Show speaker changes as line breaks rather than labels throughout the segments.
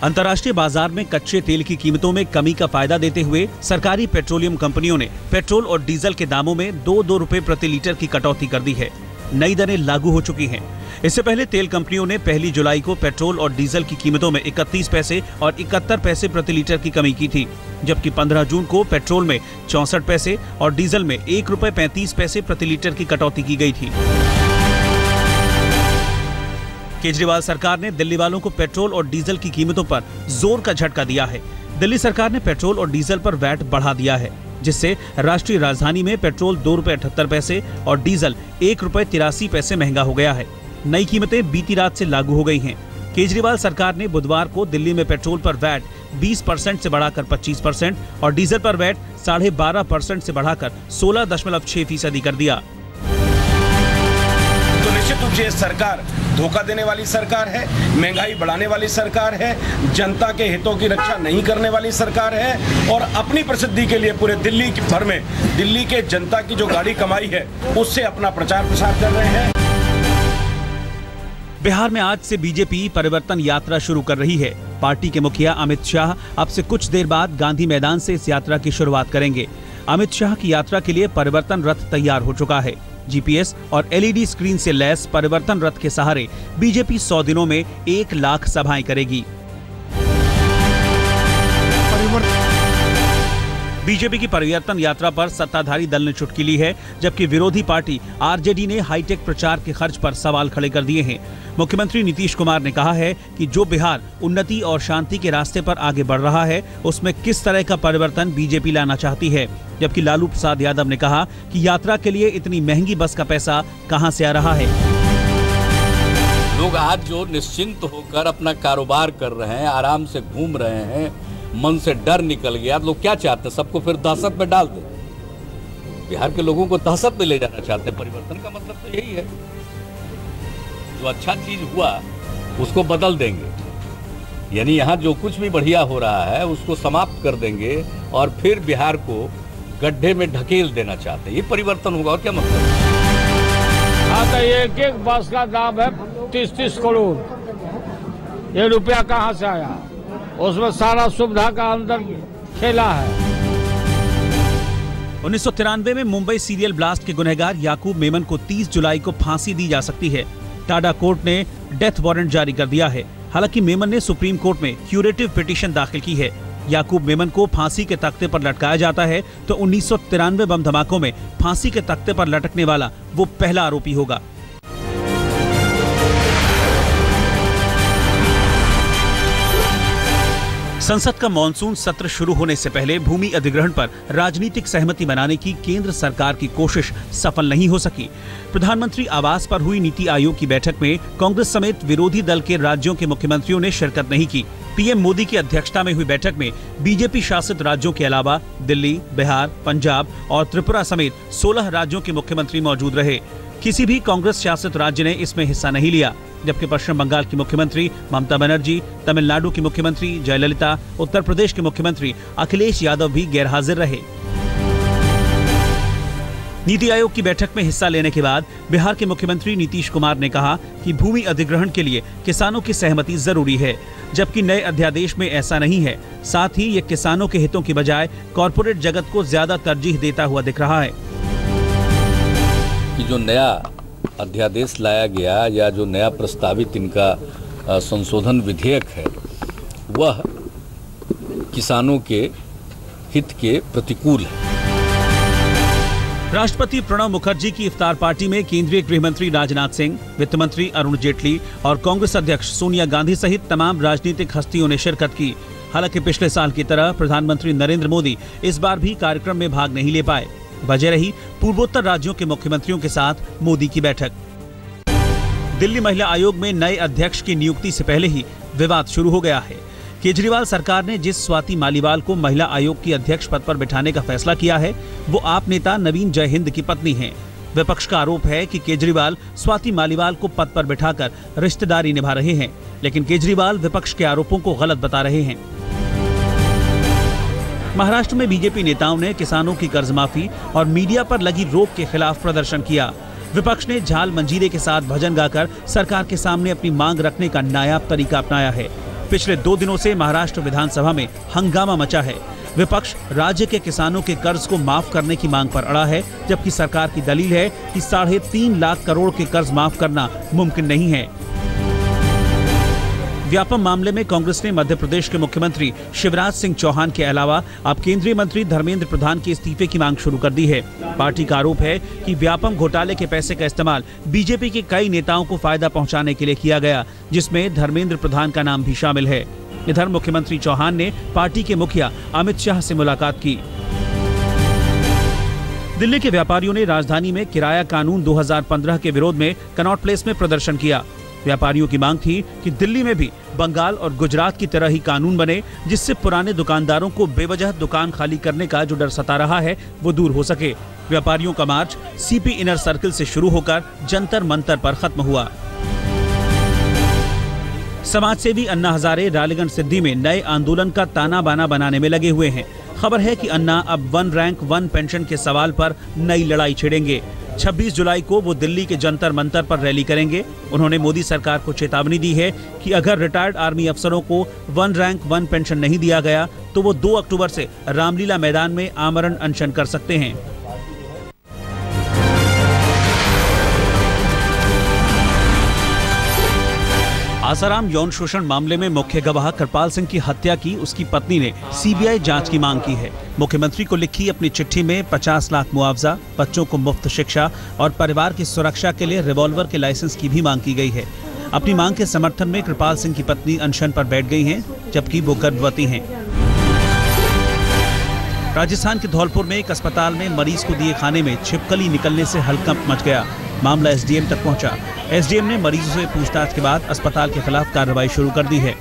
अंतर्राष्ट्रीय बाजार में कच्चे तेल की कीमतों में कमी का फायदा देते हुए सरकारी पेट्रोलियम कंपनियों ने पेट्रोल और डीजल के दामों में 2-2 रुपए प्रति लीटर की कटौती कर दी है। नई दरें लागू हो चुकी हैं। इससे पहले तेल कंपनियों ने 1 जुलाई को पेट्रोल और डीजल की कीमतों में 31 पैसे और 71 पैसे प्रति लीटर की कमी की थी, जबकि 15 जून को पेट्रोल में 64 पैसे और डीजल में 1 रुपए 35 पैसे प्रति लीटर की कटौती की गई थी। केजरीवाल सरकार ने दिल्ली वालों को पेट्रोल और डीजल की कीमतों पर जोर का झटका दिया है। दिल्ली सरकार ने पेट्रोल और डीजल पर वैट बढ़ा दिया है, जिससे राष्ट्रीय राजधानी में पेट्रोल 2 रुपए 78 पैसे और डीजल 1 रुपए 83 पैसे महंगा हो गया है। नई कीमतें बीती रात से लागू हो गई हैं। केजरीवाल सरकार ने बुधवार को दिल्ली में पेट्रोल पर वैट 20% से बढ़ाकर 25% और डीजल पर वैट 12.5% से बढ़ाकर 16.6% कर दिया।
तो निश्चित रूप से सरकार धोखा देने वाली सरकार है, महंगाई बढ़ाने वाली सरकार है, जनता के हितों की रक्षा नहीं करने वाली सरकार है और अपनी प्रसिद्धि के लिए पूरे दिल्ली भर में दिल्ली के जनता की जो गाड़ी कमाई है उससे अपना प्रचार प्रसार कर रहे हैं।
बिहार में आज से बीजेपी परिवर्तन यात्रा शुरू कर रही है। पार्टी के मुखिया अमित शाह अब से कुछ देर बाद गांधी मैदान से इस यात्रा की शुरुआत करेंगे। अमित शाह की यात्रा के लिए परिवर्तन रथ तैयार हो चुका है। जीपीएस और एलईडी स्क्रीन से लैस परिवर्तन रथ के सहारे बीजेपी 100 दिनों में 1 लाख सभाएं करेगी। बीजेपी की परिवर्तन यात्रा पर सत्ताधारी दल ने चुटकी ली है, जबकि विरोधी पार्टी आरजेडी ने हाईटेक प्रचार के खर्च पर सवाल खड़े कर दिए हैं। मुख्यमंत्री नीतीश कुमार ने कहा है कि जो बिहार उन्नति और शांति के रास्ते पर आगे बढ़ रहा है, उसमें किस तरह का परिवर्तन बीजेपी लाना चाहती है, जबकि लालू प्रसाद यादव ने कहा कि यात्रा के लिए इतनी महंगी बस का पैसा कहां से आ रहा है।
लोग आज जो निश्चिंत होकर अपना कारोबार कर रहे हैं, आराम से घूम रहे हैं, मन से डर निकल गया, लोग क्या चाहते हैं? सबको फिर दहशत में डाल दें। बिहार के लोगों को दहशत में ले जाना चाहते हैं। परिवर्तन का मतलब तो यही है, जो अच्छा चीज हुआ उसको बदल देंगे, यानी यहाँ जो कुछ भी बढ़िया हो रहा है उसको समाप्त कर देंगे और फिर बिहार को गड्ढे में ढकेल देना चाहते हैं। ये परिवर्तन होगा और क्या मतलब?
हाँ, तो एक बस का दाम है 30-30 करोड़। ये रुपया कहाँ से आया? उसमें सारा सुविधा का अंदर खेला है।
1993 में मुंबई सीरियल ब्लास्ट के गुनहगार याकूब मेमन को 30 जुलाई को फांसी दी जा सकती है। टाडा कोर्ट ने डेथ वारंट जारी कर दिया है। हालांकि मेमन ने सुप्रीम कोर्ट में क्यूरेटिव पिटीशन दाखिल की है। याकूब मेमन को फांसी के तख्ते पर लटकाया जाता है तो 1993 बम धमाकों में फांसी के तख्ते पर लटकने वाला वो पहला आरोपी होगा। संसद का मॉनसून सत्र शुरू होने से पहले भूमि अधिग्रहण पर राजनीतिक सहमति बनाने की केंद्र सरकार की कोशिश सफल नहीं हो सकी। प्रधानमंत्री आवास पर हुई नीति आयोग की बैठक में कांग्रेस समेत विरोधी दल के राज्यों के मुख्यमंत्रियों ने शिरकत नहीं की। पीएम मोदी की अध्यक्षता में हुई बैठक में बीजेपी शासित राज्यों के अलावा दिल्ली, बिहार, पंजाब और त्रिपुरा समेत 16 राज्यों के मुख्यमंत्री मौजूद रहे। किसी भी कांग्रेस शासित राज्य ने इसमें हिस्सा नहीं लिया, जबकि पश्चिम बंगाल की मुख्यमंत्री ममता बनर्जी, तमिलनाडु की मुख्यमंत्री जयललिता, उत्तर प्रदेश के मुख्यमंत्री अखिलेश यादव भी गैरहाजिर रहे। नीति आयोग की बैठक में हिस्सा लेने के बाद बिहार के मुख्यमंत्री नीतीश कुमार ने कहा कि भूमि अधिग्रहण के लिए किसानों की सहमति जरूरी है, जबकि नए अध्यादेश में ऐसा नहीं है। साथ ही ये किसानों के हितों की बजाय कॉरपोरेट जगत को ज्यादा तरजीह देता हुआ दिख रहा है।
कि जो नया अध्यादेश लाया गया या जो नया प्रस्तावित इनका संशोधन विधेयक है, वह किसानों के हित के प्रतिकूल है।
राष्ट्रपति प्रणब मुखर्जी की इफ्तार पार्टी में केंद्रीय गृह मंत्री राजनाथ सिंह, वित्त मंत्री अरुण जेटली और कांग्रेस अध्यक्ष सोनिया गांधी सहित तमाम राजनीतिक हस्तियों ने शिरकत की। हालांकि पिछले साल की तरह प्रधानमंत्री नरेंद्र मोदी इस बार भी कार्यक्रम में भाग नहीं ले पाए। वजह रही पूर्वोत्तर राज्यों के मुख्यमंत्रियों के साथ मोदी की बैठक। दिल्ली महिला आयोग में नए अध्यक्ष की नियुक्ति से पहले ही विवाद शुरू हो गया है। केजरीवाल सरकार ने जिस स्वाति मालीवाल को महिला आयोग की अध्यक्ष पद पर बिठाने का फैसला किया है, वो आप नेता नवीन जयहिंद की पत्नी हैं। विपक्ष का आरोप है कि केजरीवाल स्वाति मालीवाल को पद पर बिठाकर रिश्तेदारी निभा रहे हैं, लेकिन केजरीवाल विपक्ष के आरोपों को गलत बता रहे हैं। महाराष्ट्र में बीजेपी नेताओं ने किसानों की कर्ज माफी और मीडिया पर लगी रोक के खिलाफ प्रदर्शन किया। विपक्ष ने झाल मंजीरे के साथ भजन गाकर सरकार के सामने अपनी मांग रखने का नायाब तरीका अपनाया है। पिछले 2 दिनों से महाराष्ट्र विधानसभा में हंगामा मचा है। विपक्ष राज्य के किसानों के कर्ज को माफ करने की मांग पर अड़ा है, जबकि सरकार की दलील है कि 3.5 लाख करोड़ के कर्ज माफ करना मुमकिन नहीं है। व्यापम मामले में कांग्रेस ने मध्य प्रदेश के मुख्यमंत्री शिवराज सिंह चौहान के अलावा अब केंद्रीय मंत्री धर्मेंद्र प्रधान के इस्तीफे की मांग शुरू कर दी है। पार्टी का आरोप है कि व्यापम घोटाले के पैसे का इस्तेमाल बीजेपी के कई नेताओं को फायदा पहुंचाने के लिए किया गया, जिसमें धर्मेंद्र प्रधान का नाम भी शामिल है। इधर मुख्यमंत्री चौहान ने पार्टी के मुखिया अमित शाह से मुलाकात की। दिल्ली के व्यापारियों ने राजधानी में किराया कानून 2015 के विरोध में कनॉट प्लेस में प्रदर्शन किया। व्यापारियों की मांग थी कि दिल्ली में भी बंगाल और गुजरात की तरह ही कानून बने, जिससे पुराने दुकानदारों को बेवजह दुकान खाली करने का जो डर सता रहा है वो दूर हो सके। व्यापारियों का मार्च सीपी इनर सर्किल से शुरू होकर जंतर मंतर पर खत्म हुआ। समाजसेवी अन्ना हजारे रालीगंज सिद्धि में नए आंदोलन का ताना बाना बनाने में लगे हुए हैं। खबर है कि अन्ना अब 1 रैंक 1 पेंशन के सवाल पर नई लड़ाई छेड़ेंगे। 26 जुलाई को वो दिल्ली के जंतर मंतर पर रैली करेंगे। उन्होंने मोदी सरकार को चेतावनी दी है कि अगर रिटायर्ड आर्मी अफसरों को 1 रैंक 1 पेंशन नहीं दिया गया तो वो 2 अक्टूबर से रामलीला मैदान में आमरण अनशन कर सकते हैं। आसाराम यौन शोषण मामले में मुख्य गवाह कृपाल सिंह की हत्या की उसकी पत्नी ने सीबीआई जांच की मांग की है। मुख्यमंत्री को लिखी अपनी चिट्ठी में 50 लाख मुआवजा, बच्चों को मुफ्त शिक्षा और परिवार की सुरक्षा के लिए रिवॉल्वर के लाइसेंस की भी मांग की गई है। अपनी मांग के समर्थन में कृपाल सिंह की पत्नी अनशन पर बैठ गई हैं, जबकि वो गर्भवती हैं। राजस्थान के धौलपुर में एक अस्पताल में मरीज को दिए खाने में छिपकली निकलने से हड़कंप मच गया। मामला एसडीएम तक पहुंचा। एसडीएम ने मरीजों से पूछताछ के बाद अस्पताल के खिलाफ कार्रवाई शुरू कर दी है।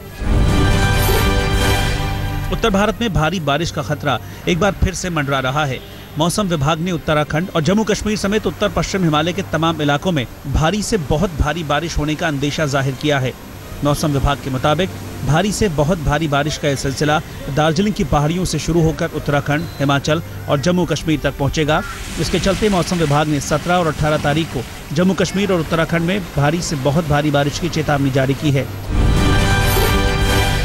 उत्तर भारत में भारी बारिश का खतरा एक बार फिर से मंडरा रहा है। मौसम विभाग ने उत्तराखंड और जम्मू कश्मीर समेत उत्तर पश्चिम हिमालय के तमाम इलाकों में भारी से बहुत भारी बारिश होने का अंदेशा जाहिर किया है। मौसम विभाग के मुताबिक भारी से बहुत भारी बारिश का यह सिलसिला दार्जिलिंग की पहाड़ियों से शुरू होकर उत्तराखंड, हिमाचल और जम्मू कश्मीर तक पहुंचेगा। इसके चलते मौसम विभाग ने 17 और 18 तारीख को जम्मू कश्मीर और उत्तराखंड में भारी से बहुत भारी बारिश की चेतावनी जारी की है।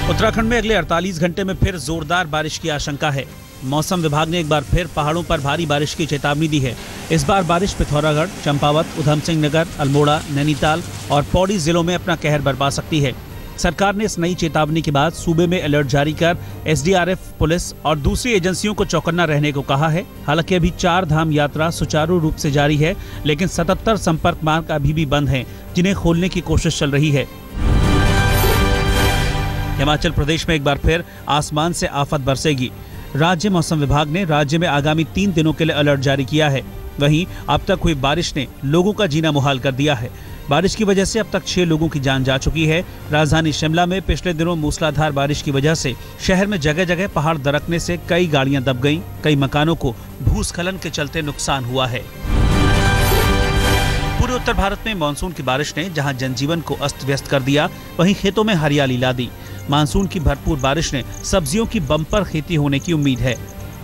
उत्तराखंड में अगले 48 घंटे में फिर जोरदार बारिश की आशंका है। मौसम विभाग ने एक बार फिर पहाड़ों पर भारी बारिश की चेतावनी दी है। इस बार बारिश पिथौरागढ़, चंपावत, उधम सिंह नगर, अल्मोड़ा, नैनीताल और पौड़ी जिलों में अपना कहर बरपा सकती है। सरकार ने इस नई चेतावनी के बाद सूबे में अलर्ट जारी कर एसडीआरएफ, पुलिस और दूसरी एजेंसियों को चौकन्ना रहने को कहा है। हालांकि अभी 4 धाम यात्रा सुचारू रूप से जारी है, लेकिन 77 संपर्क मार्ग अभी भी बंद हैं, जिन्हें खोलने की कोशिश चल रही है। हिमाचल प्रदेश में एक बार फिर आसमान से आफत बरसेगी। राज्य मौसम विभाग ने राज्य में आगामी 3 दिनों के लिए अलर्ट जारी किया है। वहीं अब तक हुई बारिश ने लोगों का जीना मुहाल कर दिया है। बारिश की वजह से अब तक 6 लोगों की जान जा चुकी है। राजधानी शिमला में पिछले दिनों मूसलाधार बारिश की वजह से शहर में जगह जगह पहाड़ दरकने से कई गाड़ियां दब गईं। कई मकानों को भूस्खलन के चलते नुकसान हुआ है। पूरे उत्तर भारत में मानसून की बारिश ने जहां जनजीवन को अस्त व्यस्त कर दिया, वहीं खेतों में हरियाली ला दी। मानसून की भरपूर बारिश ने सब्जियों की बम्पर खेती होने की उम्मीद है।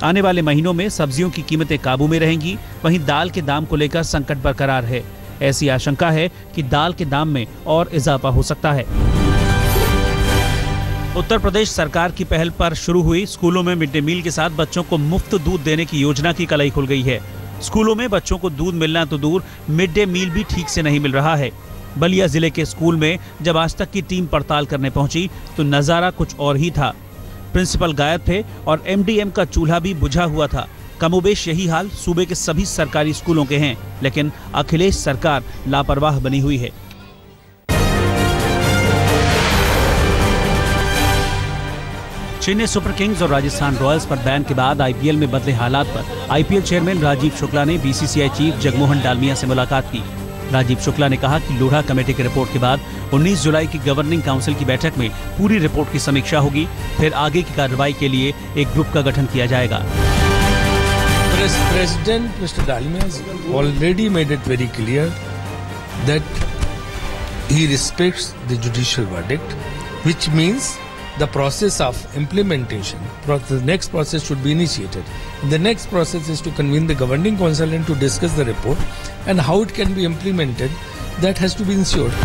आने वाले महीनों में सब्जियों की कीमतें काबू में रहेंगी। वहीं दाल के दाम को लेकर संकट बरकरार है। ऐसी आशंका है कि दाल के दाम में और इजाफा हो सकता है। उत्तर प्रदेश सरकार की पहल पर शुरू हुई स्कूलों में मिड डे मील के साथ बच्चों को मुफ्त दूध देने की योजना की कलाई खुल गई है। स्कूलों में बच्चों को दूध मिलना तो दूर, मिड डे मील भी ठीक से नहीं मिल रहा है। बलिया जिले के स्कूल में जब आज तक की टीम पड़ताल करने पहुंची तो नजारा कुछ और ही था। प्रिंसिपल गायब थे और एमडीएम का चूल्हा भी बुझा हुआ था। कमोबेश यही हाल सूबे के सभी सरकारी स्कूलों के हैं, लेकिन अखिलेश सरकार लापरवाह बनी हुई है। चेन्नई सुपर किंग्स और राजस्थान रॉयल्स पर बैन के बाद आईपीएल में बदले हालात पर आईपीएल चेयरमैन राजीव शुक्ला ने बीसीसीआई चीफ जगमोहन डालमिया से मुलाकात की। राजीव शुक्ला ने कहा कि लोढ़ा कमेटी की रिपोर्ट के बाद 19 जुलाई की गवर्निंग काउंसिल की बैठक में पूरी रिपोर्ट की समीक्षा होगी। फिर आगे की कार्रवाई के लिए एक ग्रुप का गठन किया जाएगा।
President Mr. Dalmia has already made it very clear that he respects the judicial verdict, which means the process of implementation, the next process should be initiated. The next process is to convene the governing council and to discuss the report and how it can be implemented. That has to be ensured.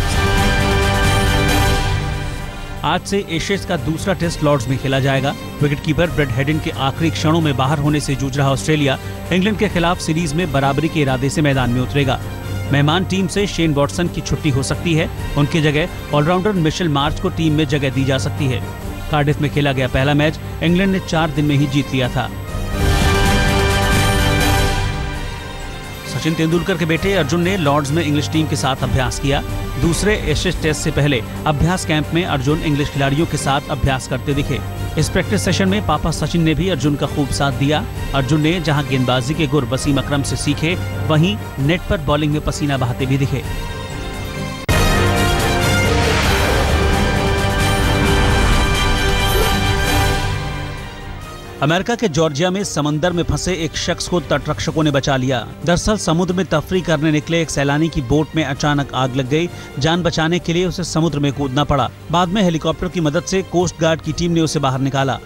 आज से Ashes का दूसरा test Lord's में खेला जाएगा। Wicketkeeper bread Haddin के आखिरी क्षणों में बाहर होने से जूझ रहा ऑस्ट्रेलिया इंग्लैंड के खिलाफ सीरीज में बराबरी के इरादे से मैदान में उतरेगा। मेहमान टीम से शेन वॉटसन की छुट्टी हो सकती है। उनकी जगह ऑलराउंडर मिशेल मार्च को टीम में जगह दी जा सकती है। कार्डिफ में खेला गया पहला मैच इंग्लैंड ने 4 दिन में ही जीत लिया था। सचिन तेंदुलकर के बेटे अर्जुन ने लॉर्ड्स में इंग्लिश टीम के साथ अभ्यास किया। दूसरे एशेज टेस्ट से पहले अभ्यास कैंप में अर्जुन इंग्लिश खिलाड़ियों के साथ अभ्यास करते दिखे। इस प्रैक्टिस सेशन में पापा सचिन ने भी अर्जुन का खूब साथ दिया। अर्जुन ने जहां गेंदबाजी के गुर वसीम अकरम से सीखे, वहीं नेट पर बॉलिंग में पसीना बहाते भी दिखे। अमेरिका के जॉर्जिया में समंदर में फंसे एक शख्स को तटरक्षकों ने बचा लिया। दरअसल समुद्र में तफरी करने निकले एक सैलानी की बोट में अचानक आग लग गई। जान बचाने के लिए उसे समुद्र में कूदना पड़ा। बाद में हेलीकॉप्टर की मदद से कोस्ट गार्ड की टीम ने उसे बाहर निकाला।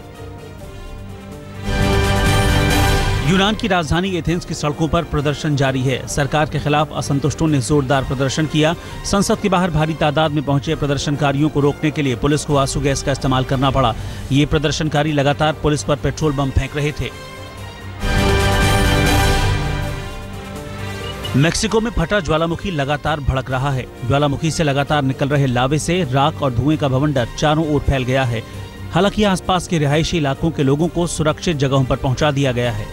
यूनान की राजधानी एथेंस की सड़कों पर प्रदर्शन जारी है। सरकार के खिलाफ असंतुष्टों ने जोरदार प्रदर्शन किया। संसद के बाहर भारी तादाद में पहुंचे प्रदर्शनकारियों को रोकने के लिए पुलिस को आंसू गैस का इस्तेमाल करना पड़ा। ये प्रदर्शनकारी लगातार पुलिस पर पेट्रोल बम फेंक रहे थे। मेक्सिको में फटा ज्वालामुखी लगातार भड़क रहा है। ज्वालामुखी से लगातार निकल रहे लावे से राख और धुएं का भवंडर चारों ओर फैल गया है। हालांकि आसपास के रिहायशी इलाकों के लोगों को सुरक्षित जगहों पर पहुंचा दिया गया है।